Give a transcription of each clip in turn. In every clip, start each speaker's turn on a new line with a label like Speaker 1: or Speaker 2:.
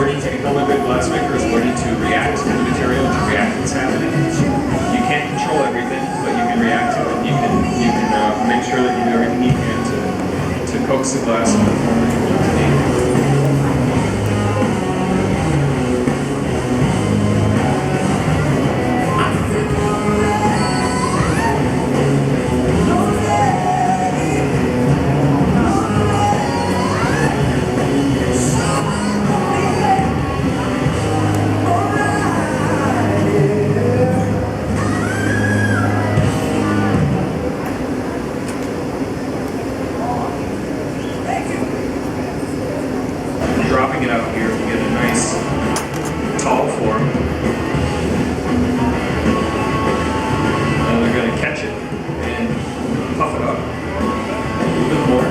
Speaker 1: learning to become a good glassmaker is learning to react to the material, to react to what's happening. You can't control everything, but you can react to it. You can make sure that you do everything you can to coax the glass in the form that you want it to be. Dropping it out here, we get a nice tall form. And they're going to catch it and puff it up a little bit more.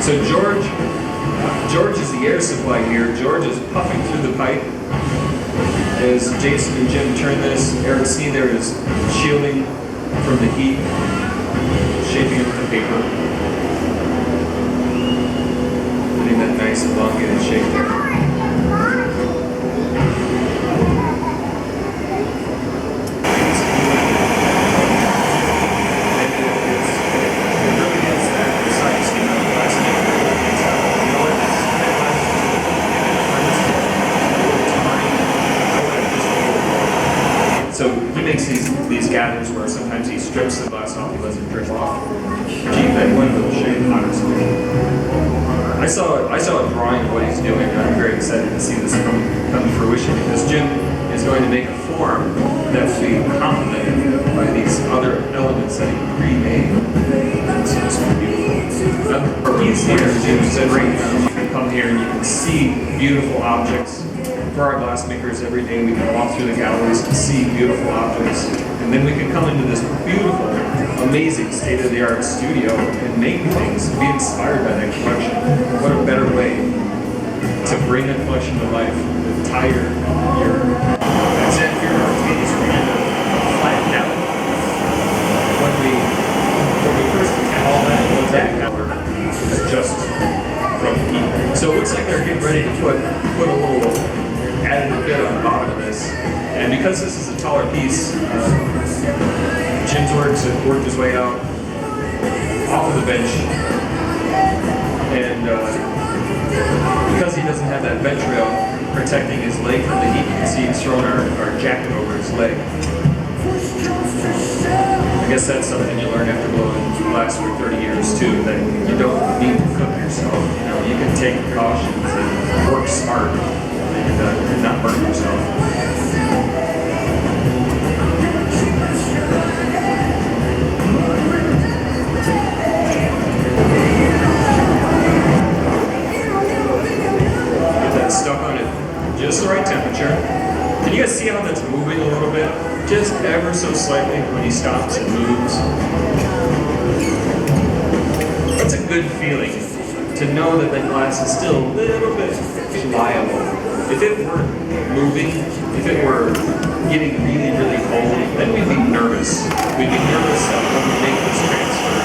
Speaker 1: So George is the air supply here. George is puffing through the pipe. As Jason and Jim turn this, Aric Snee there is shielding from the heat, shaping up the paper. That nice elongated shape there. So he makes these gathers where sometimes he strips the glass off, he lets it drip off. Gee, that one little shade, honestly. I saw a drawing of what he's doing, and I'm very excited to see this come to fruition, because Jim is going to make a form that will be complemented by these other elements that he pre-made. He's here, Jim said right now, you can come here and you can see beautiful objects. For our glassmakers, every day we can walk through the galleries and see beautiful objects. And then we can come into this beautiful, amazing state-of-the-art studio and make things, be inspired by that collection. What a better way to bring a collection to life, to tie your that's it here, our case, we're going to flatten out. When we first had all that color, just from heat. So it looks like they're getting ready to put a little added bit on the bottom of this. And because this is a taller piece, Jim's worked his way out off of the bench. And because he doesn't have that bench rail protecting his leg from the heat, you can see he's throwing our jacket over his leg. I guess that's something you learn after blowing glass for 30 years too, that you don't need to cook yourself. You know, you can take precautions and work smart and not burn yourself. Get that stuck on it just the right temperature. Can you guys see how that's moving a little bit? Just ever so slightly when he stops and moves. It's a good feeling to know that the glass is still a little bit pliable. If it were moving, if it were getting really, really cold, then we'd be nervous. We'd be nervous that when we make this transfer,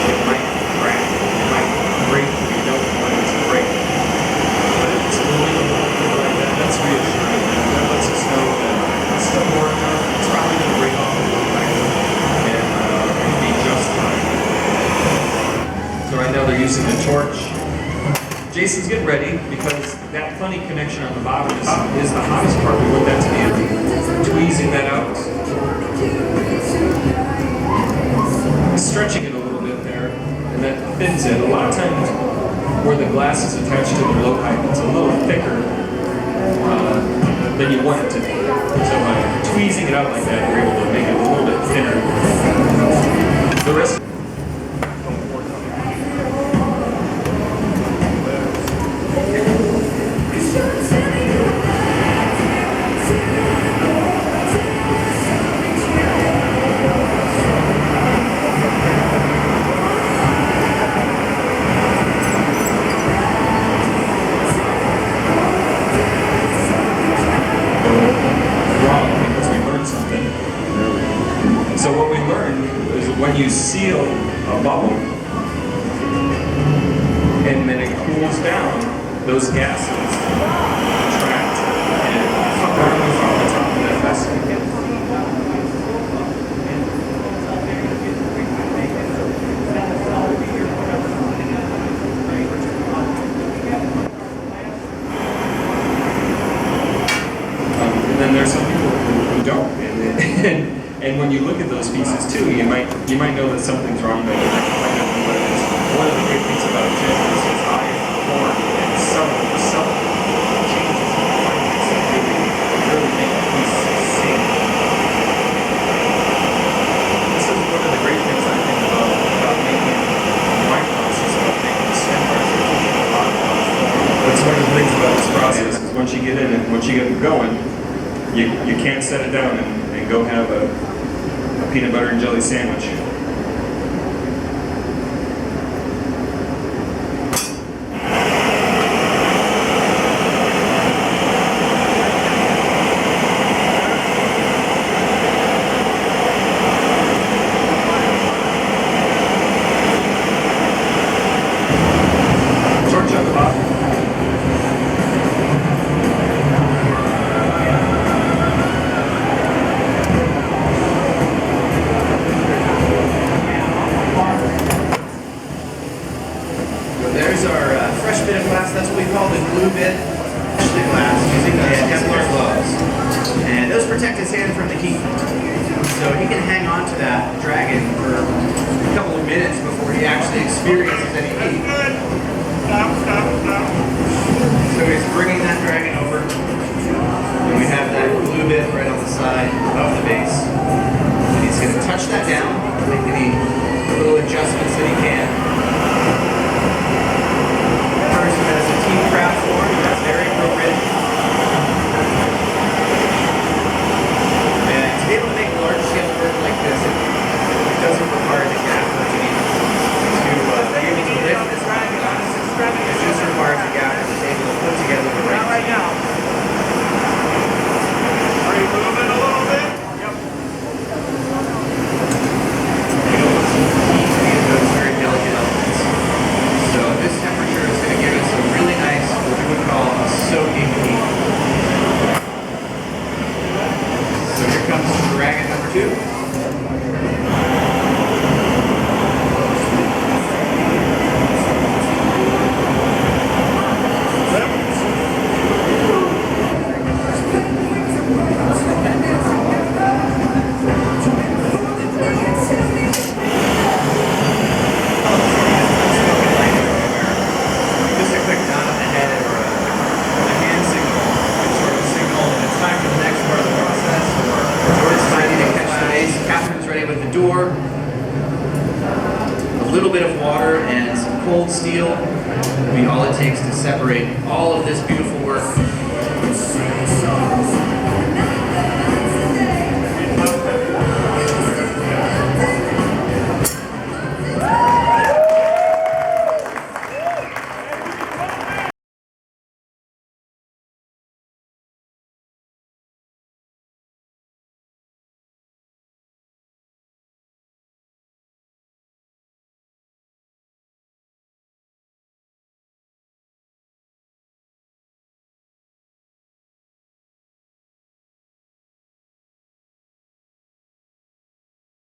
Speaker 1: it might crack, it might break, we don't want it to break. But if it's moving a little bit like that, that's reassuring. That lets us know that it's still warm enough, it's probably going to break off a little bit, and be just fine. So right now they're using the torch. Jason's getting ready because that funny connection on the bottom is the hottest part. We want that to be tweezing that out. Stretching it a little bit there, and that thins it. A lot of times where the glass is attached to the blowpipe, it's a little thicker than you want it to be. So by tweezing it out like that, we're able to make it a little bit thinner. The rest when you seal a bubble and then it cools down, those gases attract and move off the top of that vessel. And then there's some people who don't. And when you look at those pieces too, you might know that something's wrong, but you might not know what it is. One of the great things about Jim is his eye is form and some changes in fineness that really make a piece sing. This is one of the great things I think about making wine process, about making stem bars. That's one of the things about this process is once you get in and once you get it going, you can't set it down and go have a peanut butter and jelly sandwich. Torch on the bottom.
Speaker 2: There's our fresh bit of glass. That's what we call the glue bit. The glass using the Kevlar gloves. And those protect his hand from the heat. So he can hang on to that dragon for a couple of minutes before he actually experiences any heat. So he's bringing that dragon over. And we have that glue bit right on the side of the base. And he's going to touch that down, make any little adjustments that he can. Person that has a team craft form, that's very appropriate. And to be able to make large scale work like this, it doesn't require the gaffer to be able to lift this kind of glass. It just requires the gaffer to be able to put together the right now.
Speaker 3: Are you moving a little bit? Yep.
Speaker 2: Those very delicate elements. So this temperature is going to give us a really nice, what we would call a soaking heat. So here comes dragon number 2. Just a quick nod on the head or a hand signal, sort of signal that it's time for the next part of the process, or it's time to catch the base. Catherine's ready with the door. A little bit of water and some cold steel will be all it takes to separate all of this beautiful work.